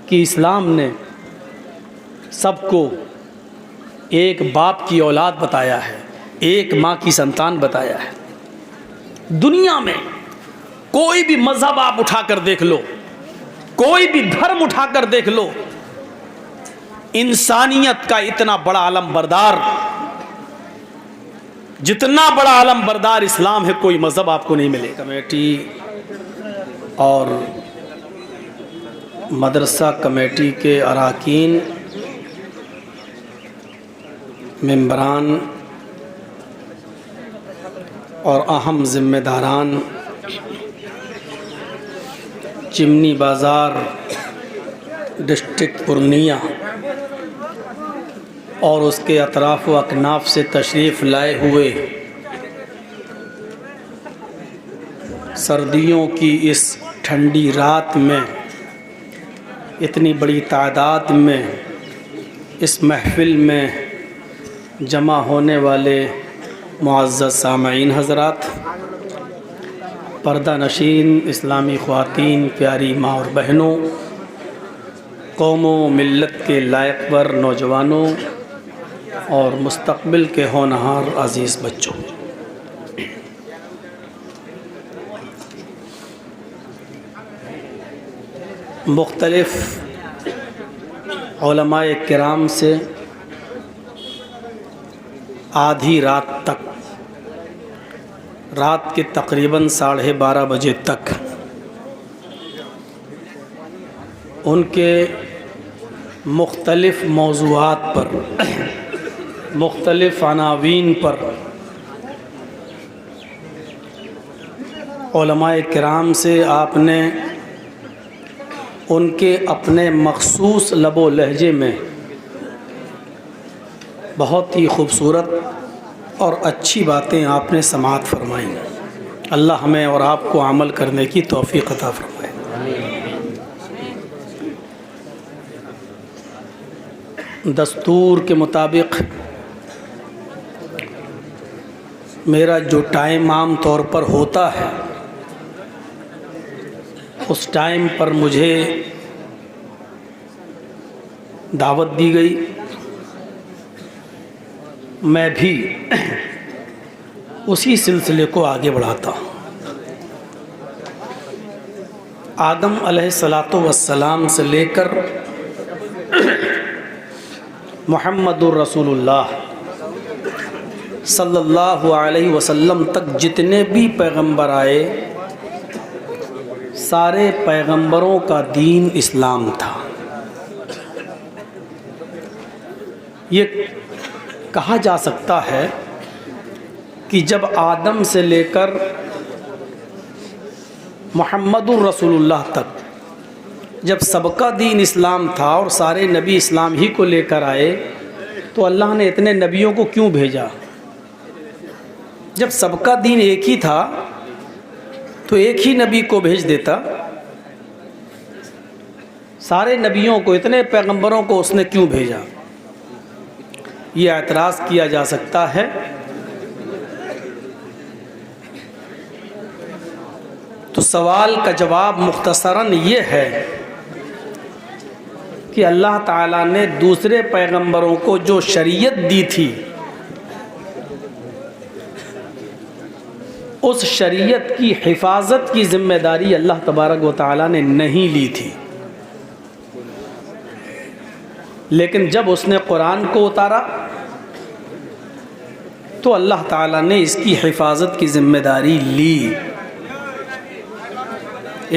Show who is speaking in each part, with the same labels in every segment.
Speaker 1: कि इस्लाम ने सबको एक बाप की औलाद बताया है, एक माँ की संतान बताया है। दुनिया में कोई भी मज़हब आप उठाकर देख लो, कोई भी धर्म उठाकर देख लो, इंसानियत का इतना बड़ा आलम बरदार, जितना बड़ा आलम बरदार इस्लाम है, कोई मज़हब आपको नहीं मिलेगा। कमेटी और मदरसा कमेटी के अरकान, मेंबरान और अहम ज़िम्मेदारान चिमनी बाज़ार डिस्ट्रिक्ट पूर्णिया और उसके अतराफ़ व अकनाफ से तशरीफ़ लाए हुए सर्दियों की इस ठंडी रात में इतनी बड़ी तादाद में इस महफ़िल में जमा होने वाले मुअज़्ज़ज़ सामईन हज़रात, पर्दा नशीन इस्लामी ख़वातीन, प्यारी माँ और बहनों, कौमों मिल्लत के लायकवर नौजवानों और मुस्तक़बिल के होनहार अज़ीज़ बच्चों, मुख्तलिफ़ उलमाए किराम से आधी रात तक, रात के तकरीबन 12:30 बजे तक उनके मुख्तलिफ़ मौज़ूआत पर, मुख्तलिफ़ अनावीन पर उलमाए किराम से आपने उनके अपने मख़सूस लबो लहजे में बहुत ही खूबसूरत और अच्छी बातें आपने समाअत फरमाई। अल्लाह हमें और आपको अमल करने की तौफ़ीक़ अता फरमाए। दस्तूर के मुताबिक मेरा जो टाइम आम तौर पर होता है, उस टाइम पर मुझे दावत दी गई। मैं भी उसी सिलसिले को आगे बढ़ाता हूँ। आदम अलैहिस्सलातु वस्सलाम से लेकर मुहम्मदुर रसूलुल्लाह सल्लल्लाहु अलैहि वसल्लम तक जितने भी पैगंबर आए, सारे पैगंबरों का दीन इस्लाम था। ये कहा जा सकता है कि जब आदम से लेकर मुहम्मदुर रसूलुल्लाह तक जब सबका दीन इस्लाम था और सारे नबी इस्लाम ही को लेकर आए, तो अल्लाह ने इतने नबियों को क्यों भेजा? जब सबका दीन एक ही था तो एक ही नबी को भेज देता। सारे नबियों को, इतने पैगंबरों को उसने क्यों भेजा? ये एतराज़ किया जा सकता है तो सवाल का जवाब मुख्तसरन ये है कि अल्लाह ताला ने दूसरे पैगंबरों को जो शरीयत दी थी, उस शरीयत की हिफाजत की ज़िम्मेदारी अल्लाह तबारक व तआला ने नहीं ली थी। लेकिन जब उसने कुरान को उतारा तो अल्लाह ताला ने इसकी हिफाजत की ज़िम्मेदारी ली।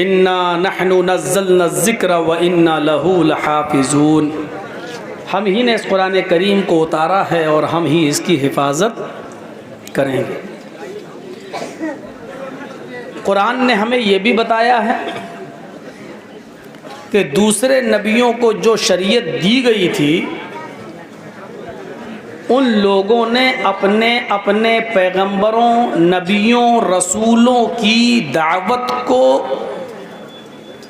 Speaker 1: इन्ना नहनु नज़्ज़लना ज़िक्र व इन्ना लहू लहाफ़िज़ून, हम ही ने इस कुरान करीम को उतारा है और हम ही इसकी हिफाजत करेंगे। कुरान ने हमें ये भी बताया है कि दूसरे नबियों को जो शरीयत दी गई थी, उन लोगों ने अपने अपने पैगंबरों, नबियों, रसूलों की दावत को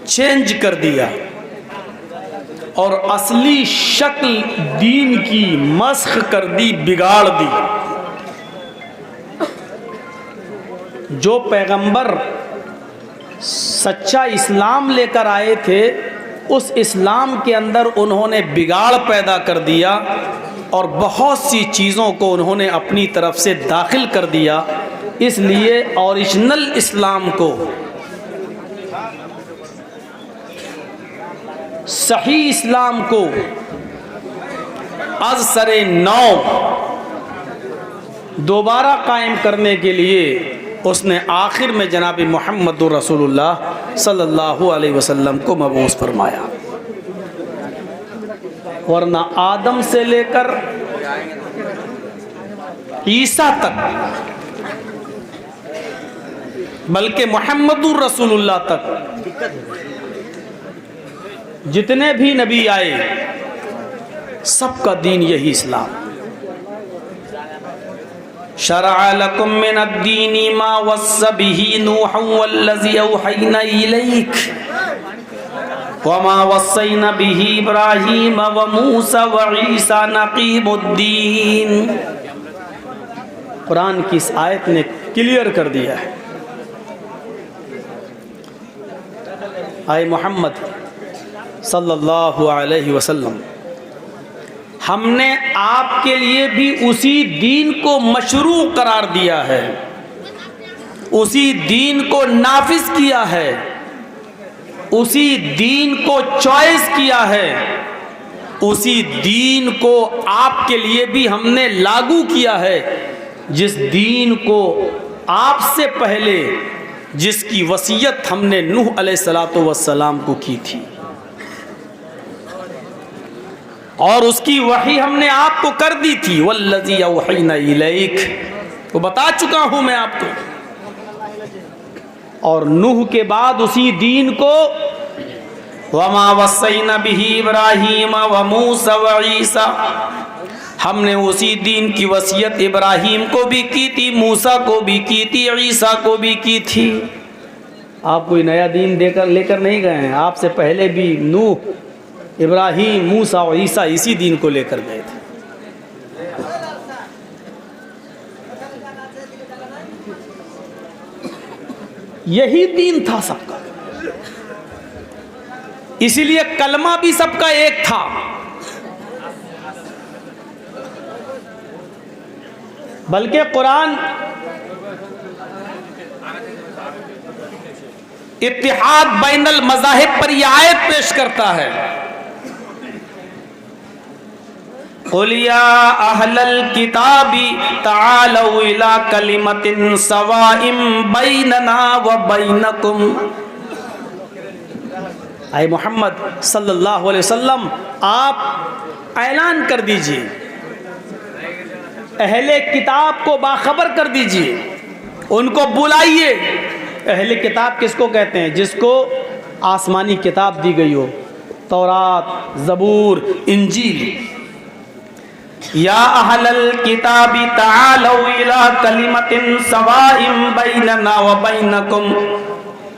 Speaker 1: चेंज कर दिया और असली शक्ल दीन की मस्ख कर दी, बिगाड़ दी। जो पैगंबर सच्चा इस्लाम लेकर आए थे, उस इस्लाम के अंदर उन्होंने बिगाड़ पैदा कर दिया और बहुत सी चीज़ों को उन्होंने अपनी तरफ से दाखिल कर दिया। इसलिए ओरिजिनल इस्लाम को, सही इस्लाम को आज सरे नौ दोबारा कायम करने के लिए उसने आखिर में जनाब मुहम्मदुर रसूलुल्लाह सल्लल्लाहु अलैहि वसल्लम को मबूस फरमाया। वरना आदम से लेकर ईसा तक, बल्कि मुहम्मदुर रसूलुल्लाह तक जितने भी नबी आए, सबका दीन यही इस्लाम। शरअ लकुम मिनद्दीनि मा वस्सा बिही नूहन वल्लज़ी औहयना इलैक वमा वस्सैना बिही इब्राहीम व मूसा व ईसा नक़ीमुद्दीन। कुरान की इस आयत ने क्लियर कर दिया है। आए मोहम्मद सल्लल्लाहु अलैहि वसल्लम, हमने आपके लिए भी उसी दीन को मशरू करार दिया है, उसी दीन को नाफिज किया है, उसी दीन को चॉइस किया है, उसी दीन को आपके लिए भी हमने लागू किया है, जिस दीन को आपसे पहले जिसकी वसीयत हमने नूह अलैहिस्सलातु वस्सलाम को की थी, और उसकी वही हमने आपको कर दी थी। वल्लज़ी औहयना इलैक, वो बता चुका हूं मैं आपको। और नूह के बाद उसी दीन को वमा वस्सैना बिही इब्राहीम व मूसा व ईसा, हमने उसी दीन की वसीयत इब्राहीम को भी की थी, मूसा को भी की थी, ईसा को भी की थी। आप कोई नया दीन देकर लेकर नहीं गए हैं, आपसे पहले भी नूह, इब्राहीम, मूसा और ईसा इसी दीन को लेकर गए थे। यही दीन था सबका, इसीलिए कलमा भी सबका एक था। बल्कि कुरान इत्तिहाद बैनल मज़ाहिब पर यह आयत पेश करता है, क़ुल या अहलल किताबी तआलौ इला कलिमतिन सवाइम बैनना व बैनकुम। आए मोहम्मद सल्लल्लाहु अलैहि वसल्लम, आप ऐलान कर दीजिए, अहले किताब को बाखबर कर दीजिए, उनको बुलाइए। अहले किताब किसको कहते हैं? जिसको आसमानी किताब दी गई हो, तौरात, ज़बूर, इंजील। या अहलल किताबी तआलौ इला कलिमतिन सवाइम बैनना व बैनकुम।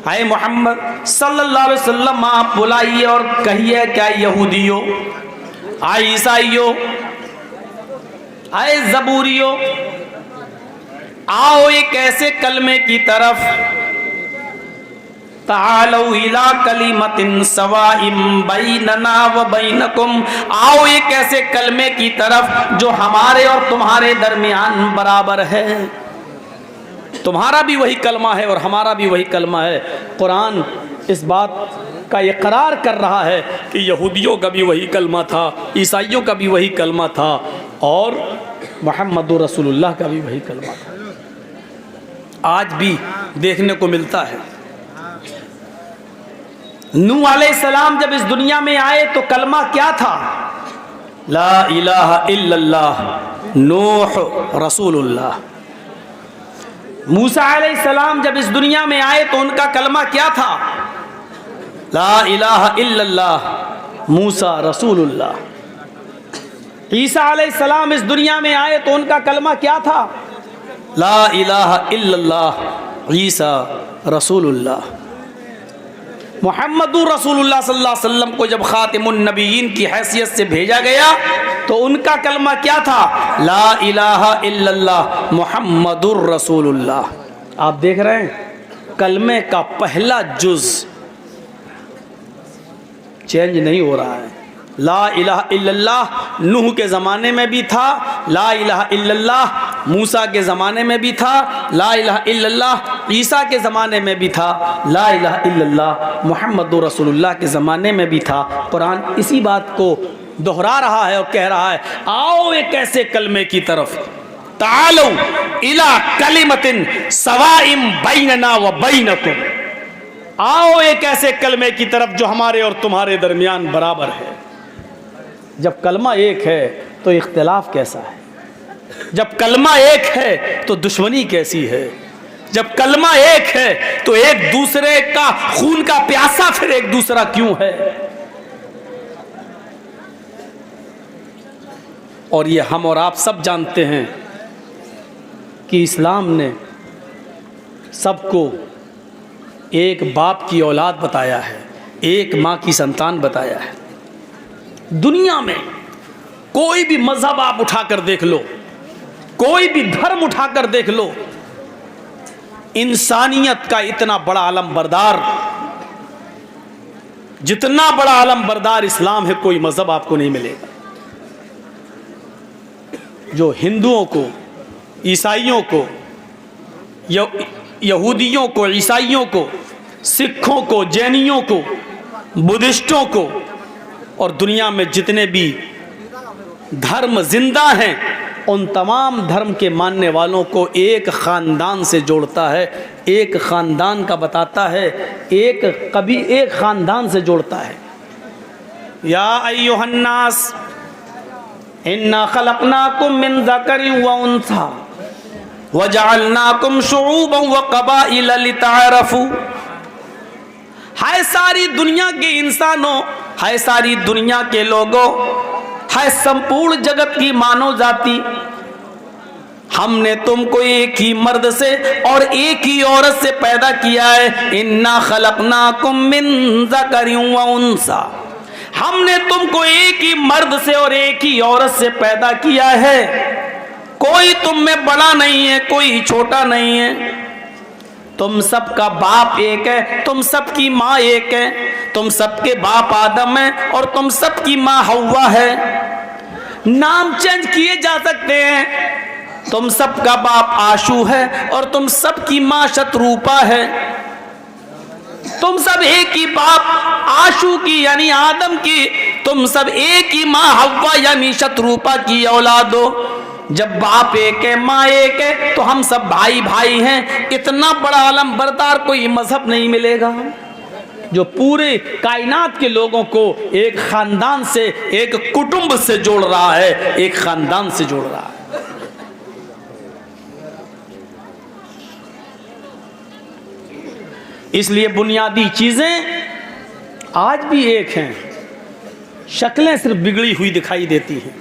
Speaker 1: आए मोहम्मद सल्लल्लाहु अलैहि वसल्लम, आप बुलाइए और कहिए, क्या यहूदियों, आए ईसाइयों, आए ज़बूरियों, आओ एक ऐसे कलमे की तरफ, तआलौ इला कलिमतिन सवाइम बैनना व बैनकुम, आओ एक ऐसे कलमे की तरफ जो हमारे और तुम्हारे दरमियान बराबर है। तुम्हारा भी वही कलमा है और हमारा भी वही कलमा है। कुरान इस बात का इकरार कर रहा है कि यहूदियों का भी वही कलमा था, ईसाइयों का भी वही कलमा था और मुहम्मदुर रसूलुल्लाह का भी वही कलमा था। आज भी देखने को मिलता है। नूह अलैहिस्सलाम जब इस दुनिया में आए तो कलमा क्या था? ला इलाहा इल्लल्लाह नूह रसूलुल्लाह। मूसा अलैहिस्सलाम जब इस दुनिया में आए तो उनका कलमा क्या था? ला इलाहा इल्लल्लाह मूसा रसूलुल्लाह। ईसा अलैहिस्सलाम इस दुनिया में आए तो उनका कलमा क्या था? ला इलाहा इल्लल्लाह ईसा रसूलुल्लाह। मुहम्मदुर रसूलुल्लाह सल्लल्लाहु अलैहि वसल्लम को जब खातिमुन नबीयीन की हैसियत से भेजा गया तो उनका कलमा क्या था? ला इलाहा इल्लल्लाह मुहम्मदुर रसूलुल्लाह। आप देख रहे हैं कलमे का पहला जुज चेंज नहीं हो रहा है। ला इलाहा इल्लल्लाह नूह के ज़माने में भी था, ला इलाहा इल्लल्लाह मूसा के ज़माने में भी था, ला इलाहा इल्लल्लाह ईसा के ज़माने में भी था, ला इलाहा इल्लल्लाह मुहम्मदुर रसूलुल्लाह के ज़माने में भी था। कुरान इसी बात को दोहरा रहा है और कह रहा है, आओ एक ऐसे कलमे की तरफ, तालो इला कलिमतिन सवाइम बैनना व बैनकुम, आओ एक ऐसे कलमे की तरफ जो हमारे और तुम्हारे दरमियान बराबर है। जब कलमा एक है तो इख्तिलाफ कैसा है? जब कलमा एक है तो दुश्मनी कैसी है? जब कलमा एक है तो एक दूसरे का खून का प्यासा फिर एक दूसरा क्यों है? और ये हम और आप सब जानते हैं कि इस्लाम ने सबको एक बाप की औलाद बताया है, एक माँ की संतान बताया है। दुनिया में कोई भी मजहब आप उठाकर देख लो, कोई भी धर्म उठाकर देख लो, इंसानियत का इतना बड़ा आलम बरदार, जितना बड़ा आलम बरदार इस्लाम है, कोई मजहब आपको नहीं मिलेगा जो हिंदुओं को, ईसाइयों को, यहूदियों को, ईसाइयों को, सिखों को, जैनियों को, बुद्धिस्टों को और दुनिया में जितने भी धर्म जिंदा हैं उन तमाम धर्म के मानने वालों को एक ख़ानदान से जोड़ता है, एक ख़ानदान का बताता है, एक ख़ानदान से जोड़ता है। या अय्युहन्नास इन्ना खलक़नाकुम मिन ज़करिन व उन्सा वजअलनाकुम शुऊबन व क़बाइला लितअरफ़ू। हाय सारी दुनिया के इंसानों, हाय सारी दुनिया के लोगों, हाय संपूर्ण जगत की मानव जाति, हमने तुमको एक ही मर्द से और एक ही औरत से पैदा किया है। इन्ना खलक़नाकुम मिन ज़करिन व उन्सा, हमने तुमको एक ही मर्द से और एक ही औरत से पैदा किया है। कोई तुम में बड़ा नहीं है, कोई छोटा नहीं है, तुम सबका बाप एक है, तुम सबकी माँ एक है, तुम सबके बाप आदम है और तुम सबकी माँ हव्वा है। नाम चेंज किए जा सकते हैं, तुम सबका बाप आशू है और तुम सबकी माँ शत्रुपा है। तुम सब एक ही बाप आशू की यानी आदम की, तुम सब एक ही माँ हव्वा यानी शत्रुपा की औलाद हो। जब बाप एक है, माँ एक है, तो हम सब भाई भाई हैं। इतना बड़ा आलम बरदार कोई मजहब नहीं मिलेगा जो पूरे कायनात के लोगों को एक खानदान से, एक कुटुंब से जोड़ रहा है, एक खानदान से जोड़ रहा है। इसलिए बुनियादी चीजें आज भी एक हैं, शक्लें सिर्फ बिगड़ी हुई दिखाई देती हैं।